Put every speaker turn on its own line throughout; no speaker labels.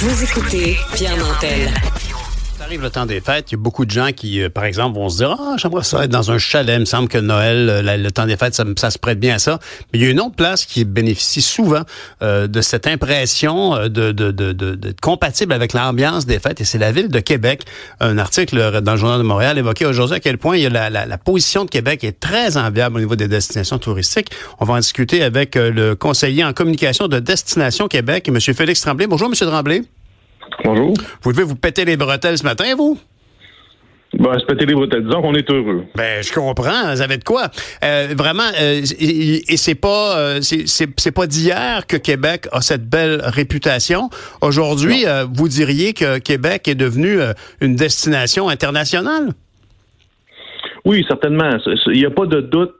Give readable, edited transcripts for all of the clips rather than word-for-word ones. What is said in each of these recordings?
Vous écoutez Pierre Nantel.
Ça arrive le temps des fêtes, il y a beaucoup de gens qui, par exemple, vont se dire « Ah, j'aimerais ça être dans un chalet, il me semble que Noël, le temps des fêtes, ça se prête bien à ça. » Mais il y a une autre place qui bénéficie souvent de cette impression d'être compatible avec l'ambiance des fêtes, et c'est la ville de Québec. Un article dans le Journal de Montréal évoquait aujourd'hui à quel point il y a la position de Québec est très enviable au niveau des destinations touristiques. On va en discuter avec le conseiller en communication de Destination Québec, M. Félix Tremblay. Bonjour, M. Tremblay.
Bonjour.
Vous devez vous péter les bretelles ce matin, vous?
Se péter les bretelles, disons qu'on est heureux.
Je comprends. Vous avez de quoi? Vraiment, et c'est pas d'hier que Québec a cette belle réputation. Aujourd'hui, vous diriez que Québec est devenu une destination internationale?
Oui, certainement. Il n'y a pas de doute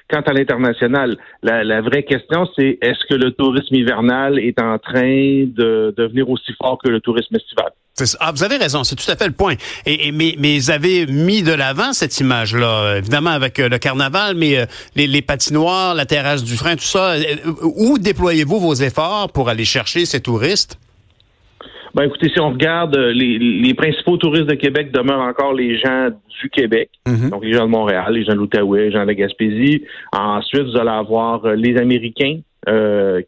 quant à l'international. La vraie question, c'est est-ce que le tourisme hivernal est en train de devenir aussi fort que le tourisme estival?
Vous avez raison, c'est tout à fait le point. Mais vous avez mis de l'avant cette image-là, évidemment avec le carnaval, mais les patinoires, la terrasse du Frein, tout ça. Où déployez-vous vos efforts pour aller chercher ces touristes?
Écoutez, si on regarde, les principaux touristes de Québec demeurent encore les gens du Québec, donc les gens de Montréal, les gens de l'Outaouais, les gens de la Gaspésie. Ensuite, vous allez avoir les Américains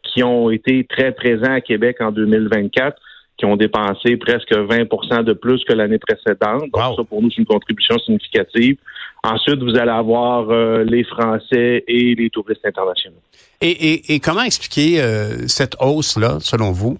qui ont été très présents à Québec en 2024, qui ont dépensé presque 20% de plus que l'année précédente. Donc ça, pour nous, c'est une contribution significative. Ensuite, vous allez avoir les Français et les touristes internationaux.
Et comment expliquer cette hausse-là, selon vous?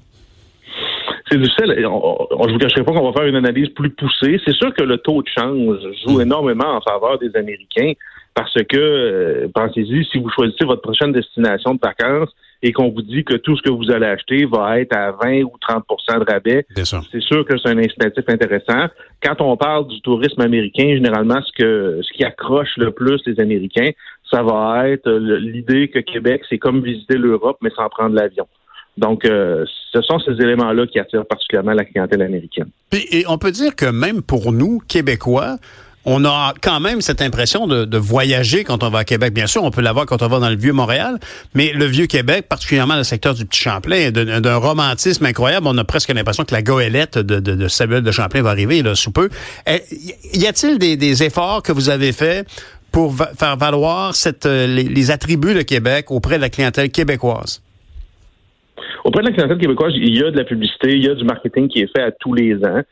C'est difficile. Je ne vous cacherai pas qu'on va faire une analyse plus poussée. C'est sûr que le taux de change joue énormément en faveur des Américains parce que, pensez-y, si vous choisissez votre prochaine destination de vacances et qu'on vous dit que tout ce que vous allez acheter va être à 20 ou 30% de rabais, c'est sûr que c'est un incitatif intéressant. Quand on parle du tourisme américain, généralement, ce qui accroche le plus les Américains, ça va être l'idée que Québec, c'est comme visiter l'Europe, mais sans prendre l'avion. Donc, ce sont ces éléments-là qui attirent particulièrement la clientèle américaine.
Et on peut dire que même pour nous, Québécois, on a quand même cette impression de voyager quand on va à Québec. Bien sûr, on peut l'avoir quand on va dans le Vieux-Montréal, mais le Vieux-Québec, particulièrement le secteur du Petit-Champlain, d'un romantisme incroyable. On a presque l'impression que la goélette de Samuel de Champlain va arriver là, sous peu. Y a-t-il des efforts que vous avez faits pour faire valoir les attributs de Québec auprès de la clientèle québécoise?
Auprès de la clientèle québécoise, il y a de la publicité, il y a du marketing qui est fait à tous les ans.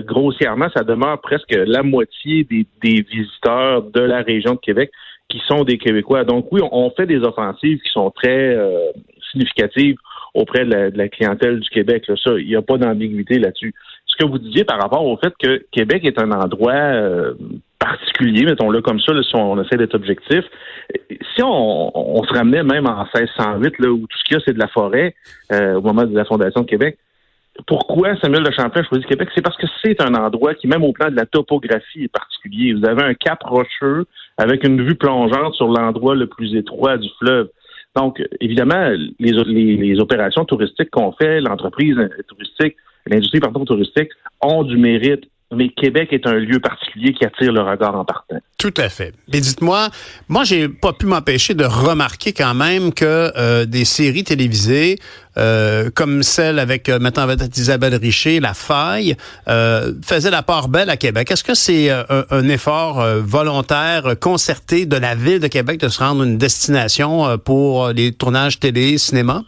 Grossièrement, ça demeure presque la moitié des visiteurs de la région de Québec qui sont des Québécois. Donc oui, on fait des offensives qui sont très significatives auprès de la clientèle du Québec. Là. Ça, il n'y a pas d'ambiguïté là-dessus. Ce que vous disiez par rapport au fait que Québec est un endroit particulier, mettons-le comme ça, là, si on essaie d'être objectif. Si on se ramenait même en 1608, là, où tout ce qu'il y a, c'est de la forêt, au moment de la fondation de Québec, pourquoi Samuel de Champlain a choisi Québec? C'est parce que c'est un endroit qui, même au plan de la topographie, est particulier. Vous avez un cap rocheux avec une vue plongeante sur l'endroit le plus étroit du fleuve. Donc, évidemment, les opérations touristiques qu'on fait, l'industrie touristique, ont du mérite. Mais Québec est un lieu particulier qui attire le regard en partant.
Tout à fait. Mais dites-moi, moi, j'ai pas pu m'empêcher de remarquer quand même que des séries télévisées, comme celle avec, maintenant, avec Isabelle Richer, La Faille, faisaient la part belle à Québec. Est-ce que c'est un effort volontaire, concerté de la Ville de Québec de se rendre une destination pour les tournages télé, cinéma?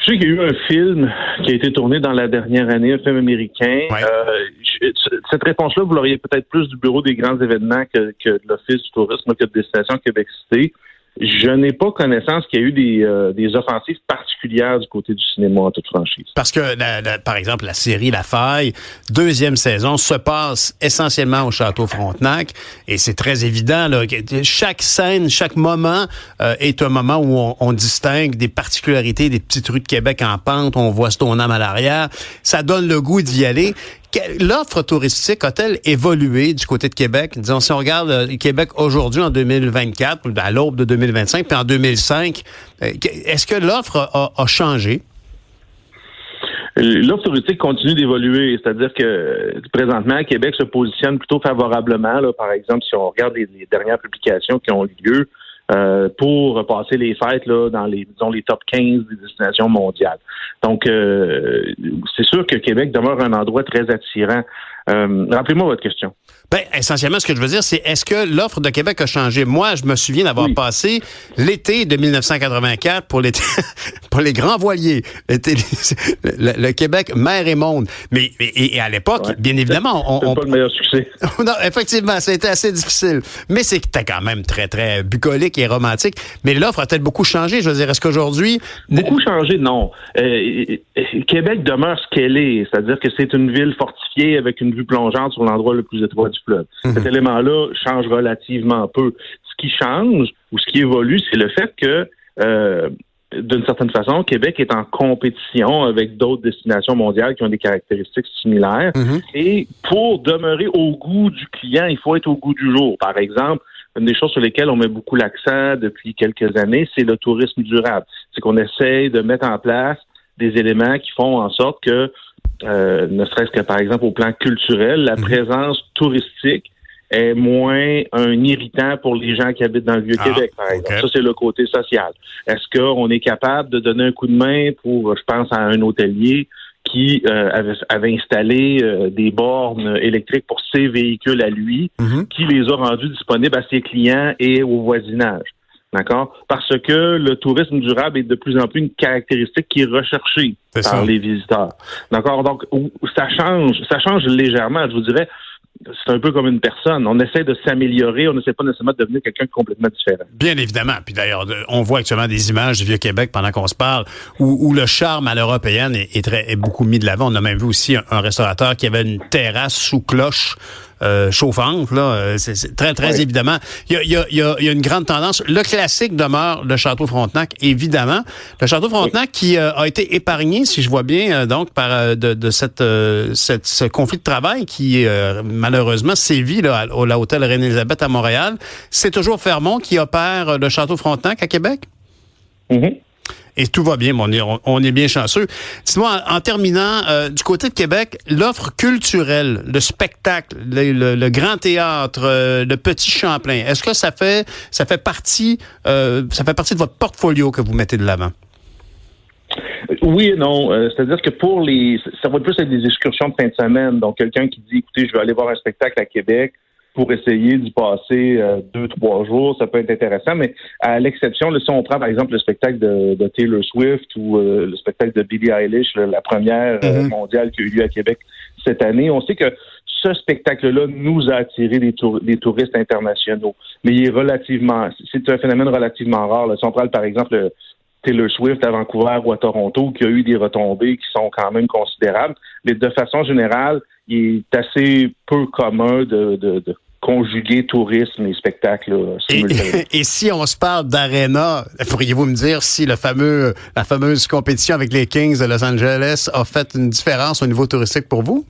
Je sais qu'il y a eu un film qui a été tourné dans la dernière année, un film américain.
Ouais.
Cette réponse-là, vous l'auriez peut-être plus du Bureau des grands événements que de l'Office du tourisme, que de Destination Québec Cité. Je n'ai pas connaissance qu'il y a eu des offensives particulières du côté du cinéma en toute franchise.
Parce que, par exemple, la série La Faille, deuxième saison, se passe essentiellement au Château Frontenac. Et c'est très évident, là, que chaque scène, chaque moment est un moment où on distingue des particularités des petites rues de Québec en pente. On voit Stoneham à l'arrière. Ça donne le goût d'y aller. L'offre touristique a-t-elle évolué du côté de Québec? Disons, si on regarde Québec aujourd'hui en 2024, à l'aube de 2025, puis en 2005, est-ce que l'offre a changé?
L'offre touristique continue d'évoluer, c'est-à-dire que présentement, Québec se positionne plutôt favorablement. Là, par exemple, si on regarde les dernières publications qui ont lieu, pour passer les fêtes là dans les top 15 des destinations mondiales. Donc c'est sûr que Québec demeure un endroit très attirant. Rappelez-moi votre question.
Ben, essentiellement, ce que je veux dire, c'est est-ce que l'offre de Québec a changé? Moi, je me souviens d'avoir passé l'été de 1984 pour les grands voiliers. Le Québec, mer et monde. Mais et à l'époque, bien évidemment,
c'est pas le meilleur succès.
Non, effectivement, ça a été assez difficile. Mais c'était quand même très, très bucolique et romantique. Mais l'offre a peut-être beaucoup changé. Je veux dire, est-ce qu'aujourd'hui...
Beaucoup changé, non. Québec demeure ce qu'elle est. C'est-à-dire que c'est une ville fortifiée avec une vue plongeante sur l'endroit le plus étroit du fleuve. Cet élément-là change relativement peu. Ce qui change ou ce qui évolue, c'est le fait que, d'une certaine façon, Québec est en compétition avec d'autres destinations mondiales qui ont des caractéristiques similaires. Et pour demeurer au goût du client, il faut être au goût du jour. Par exemple, une des choses sur lesquelles on met beaucoup l'accent depuis quelques années, c'est le tourisme durable. C'est qu'on essaye de mettre en place des éléments qui font en sorte que ne serait-ce que, par exemple, au plan culturel, la présence touristique est moins un irritant pour les gens qui habitent dans le Vieux-Québec, par exemple. Okay. Ça, c'est le côté social. Est-ce qu'on est capable de donner un coup de main pour, je pense à un hôtelier qui avait installé des bornes électriques pour ses véhicules à lui, qui les a rendus disponibles à ses clients et au voisinage. D'accord? Parce que le tourisme durable est de plus en plus une caractéristique qui est recherchée par les visiteurs. D'accord? Donc, ça change légèrement. Je vous dirais, c'est un peu comme une personne. On essaie de s'améliorer, on n'essaie pas nécessairement de devenir quelqu'un de complètement différent.
Bien évidemment. Puis d'ailleurs, on voit actuellement des images du Vieux-Québec pendant qu'on se parle où le charme à l'européenne est beaucoup mis de l'avant. On a même vu aussi un restaurateur qui avait une terrasse sous cloche chauffante, là, c'est très, très évidemment. Il y a une grande tendance. Le classique demeure le Château Frontenac, évidemment. Le Château Frontenac qui a été épargné, si je vois bien, donc, par de ce conflit de travail qui, malheureusement, sévit là, à l'hôtel Reine-Élisabeth à Montréal. C'est toujours Fermont qui opère le Château Frontenac à Québec? Et tout va bien, on est bien chanceux. Dites-moi, en terminant, du côté de Québec, l'offre culturelle, le spectacle, le grand théâtre, le petit Champlain, est-ce que ça fait partie de votre portfolio que vous mettez de l'avant?
Oui et non. C'est-à-dire que ça va plus être des excursions de fin de semaine. Donc, quelqu'un qui dit, écoutez, je vais aller voir un spectacle à Québec, pour essayer d'y passer 2-3 jours, ça peut être intéressant, mais à l'exception, là, si on prend par exemple le spectacle de Taylor Swift ou le spectacle de Billie Eilish, la première mondiale qui a eu lieu à Québec cette année, on sait que ce spectacle-là nous a attiré des touristes internationaux, mais c'est un phénomène relativement rare. Là. Si on prend par exemple Taylor Swift à Vancouver ou à Toronto, qui a eu des retombées qui sont quand même considérables, mais de façon générale, il est assez peu commun de conjuguer tourisme et spectacle simultanément.
Et si on se parle d'aréna, pourriez-vous me dire si la fameuse compétition avec les Kings de Los Angeles a fait une différence au niveau touristique pour vous?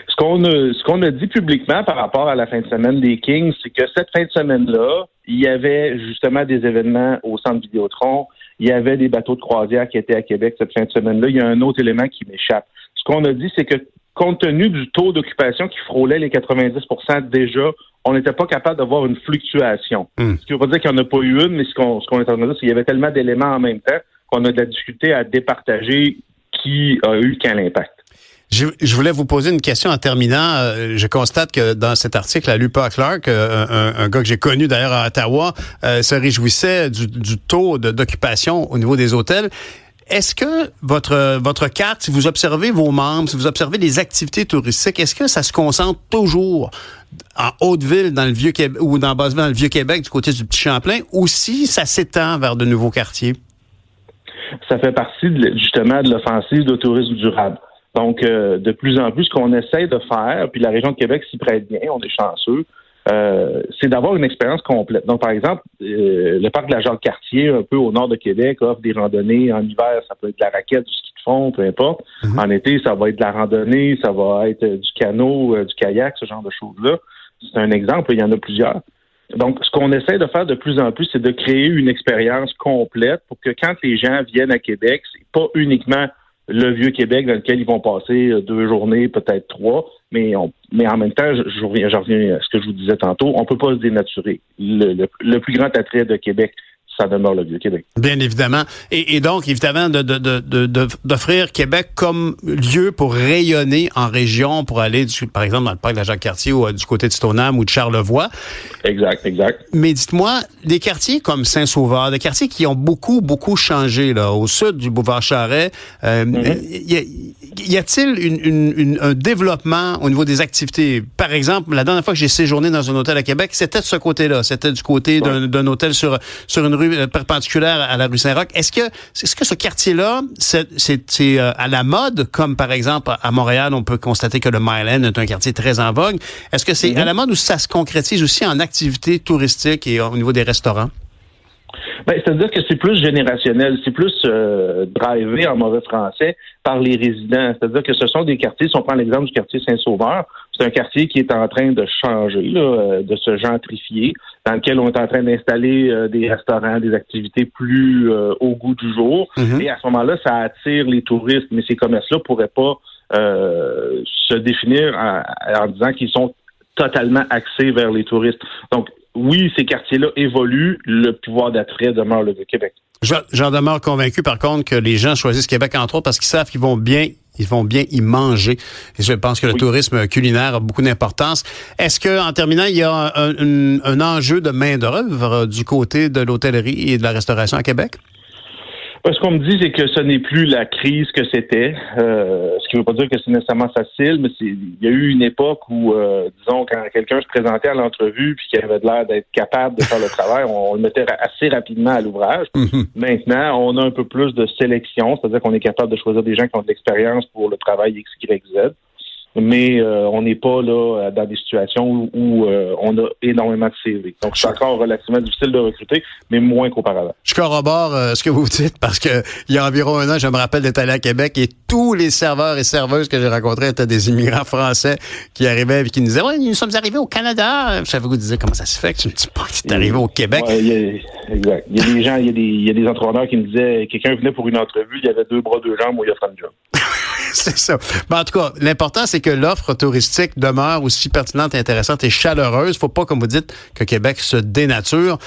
Ce qu'on a dit publiquement par rapport à la fin de semaine des Kings, c'est que cette fin de semaine-là, il y avait justement des événements au Centre Vidéotron, il y avait des bateaux de croisière qui étaient à Québec cette fin de semaine-là. Il y a un autre élément qui m'échappe. Ce qu'on a dit, c'est que compte tenu du taux d'occupation qui frôlait les 90% déjà, on n'était pas capable d'avoir une fluctuation. Ce qui veut pas dire qu'il n'y en a pas eu une, mais ce qu'on est en train de dire, c'est qu'il y avait tellement d'éléments en même temps qu'on a de la difficulté à départager qui a eu quel impact.
Je voulais vous poser une question en terminant. Je constate que dans cet article, à Lupa Clark, un gars que j'ai connu d'ailleurs à Ottawa, se réjouissait du taux d'occupation au niveau des hôtels. Est-ce que votre carte, si vous observez vos membres, si vous observez les activités touristiques, est-ce que ça se concentre toujours en Haute-Ville, dans le Vieux-Québec ou dans Basseville, dans le Vieux-Québec, du côté du Petit Champlain, ou si ça s'étend vers de nouveaux quartiers?
Ça fait partie justement de l'offensive de tourisme durable. Donc, de plus en plus, ce qu'on essaie de faire, puis la région de Québec s'y prête bien, on est chanceux, c'est d'avoir une expérience complète. Donc, par exemple, le parc de la Jacques-Cartier, un peu au nord de Québec, offre des randonnées. En hiver, ça peut être de la raquette, du ski de fond, peu importe. En été, ça va être de la randonnée, ça va être du canot, du kayak, ce genre de choses-là. C'est un exemple, il y en a plusieurs. Donc, ce qu'on essaie de faire de plus en plus, c'est de créer une expérience complète pour que quand les gens viennent à Québec, c'est pas uniquement le Vieux-Québec dans lequel ils vont passer 2 journées, peut-être 3, mais en même temps, je reviens à ce que je vous disais tantôt, on peut pas se dénaturer. Le plus grand attrait de Québec, ça demeure le Vieux-Québec.
Bien évidemment. Et donc, évidemment, d'offrir Québec comme lieu pour rayonner en région, pour aller, par exemple, dans le parc de la Jacques-Cartier ou du côté de Stoneham ou de Charlevoix.
Exact.
Mais dites-moi, des quartiers comme Saint-Sauveur, des quartiers qui ont beaucoup, beaucoup changé, là, au sud du boulevard Charest, y a-t-il un développement au niveau des activités? Par exemple, la dernière fois que j'ai séjourné dans un hôtel à Québec, c'était de ce côté-là. C'était du côté d'un hôtel sur une rue perpendiculaire à la rue Saint-Roch. Est-ce que ce quartier-là, c'est à la mode, comme par exemple à Montréal, on peut constater que le Mile End est un quartier très en vogue. Est-ce que c'est à la mode ou ça se concrétise aussi en activités touristiques et au niveau des restaurants?
Ben, c'est-à-dire que c'est plus générationnel, c'est plus drivé en mauvais français par les résidents. C'est-à-dire que ce sont des quartiers, si on prend l'exemple du quartier Saint-Sauveur, c'est un quartier qui est en train de changer, là, de se gentrifier, dans lequel on est en train d'installer des restaurants, des activités plus au goût du jour. Et à ce moment-là, ça attire les touristes, mais ces commerces-là pourraient pas se définir en disant qu'ils sont totalement axés vers les touristes. Donc, oui, ces quartiers-là évoluent, le pouvoir d'attrait demeure le Québec.
J'en demeure convaincu, par contre, que les gens choisissent Québec, entre autres, parce qu'ils savent qu'ils vont bien y manger. Et je pense que le tourisme culinaire a beaucoup d'importance. Est-ce que, en terminant, il y a un enjeu de main-d'œuvre du côté de l'hôtellerie et de la restauration à Québec?
Ce qu'on me dit, c'est que ce n'est plus la crise que c'était. Ce qui ne veut pas dire que c'est nécessairement facile, mais il y a eu une époque où, disons, quand quelqu'un se présentait à l'entrevue puis qu'il avait l'air d'être capable de faire le travail, on le mettait assez rapidement à l'ouvrage. Maintenant, on a un peu plus de sélection, c'est-à-dire qu'on est capable de choisir des gens qui ont de l'expérience pour le travail X, Y, Z. Mais on n'est pas là dans des situations où on a énormément de CV. Donc, c'est encore relativement difficile de recruter, mais moins qu'auparavant.
Je corrobore ce que vous dites parce que il y a environ 1 an, je me rappelle d'être allé à Québec et tous les serveurs et serveuses que j'ai rencontrés étaient des immigrants français qui arrivaient et qui nous disaient « Ouais, nous sommes arrivés au Canada. » Je savais vous dire comment ça se fait que tu me dis pas que tu es arrivé au Québec.
Ouais, exact. Il y a des gens, il y a des entrepreneurs qui me disaient quelqu'un venait pour une entrevue, il y avait 2 bras, 2 jambes, où il a fait un job.
C'est ça. Mais en tout cas, l'important, c'est que l'offre touristique demeure aussi pertinente, intéressante et chaleureuse. Faut pas, comme vous dites, que Québec se dénature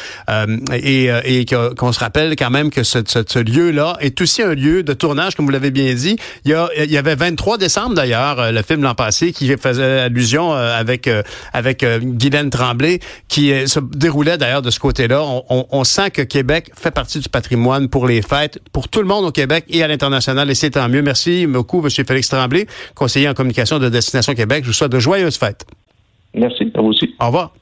et qu'on se rappelle quand même que ce lieu-là est aussi un lieu de tournage, comme vous l'avez bien dit. Il y avait 23 décembre, d'ailleurs, le film l'an passé, qui faisait allusion avec Guylaine Tremblay, qui se déroulait d'ailleurs de ce côté-là. On sent que Québec fait partie du patrimoine pour les fêtes, pour tout le monde au Québec et à l'international, et c'est tant mieux. Merci beaucoup, M. Félix Tremblay, conseiller en communication de Destination Québec. Je vous souhaite de joyeuses fêtes.
Merci, à vous aussi.
Au revoir.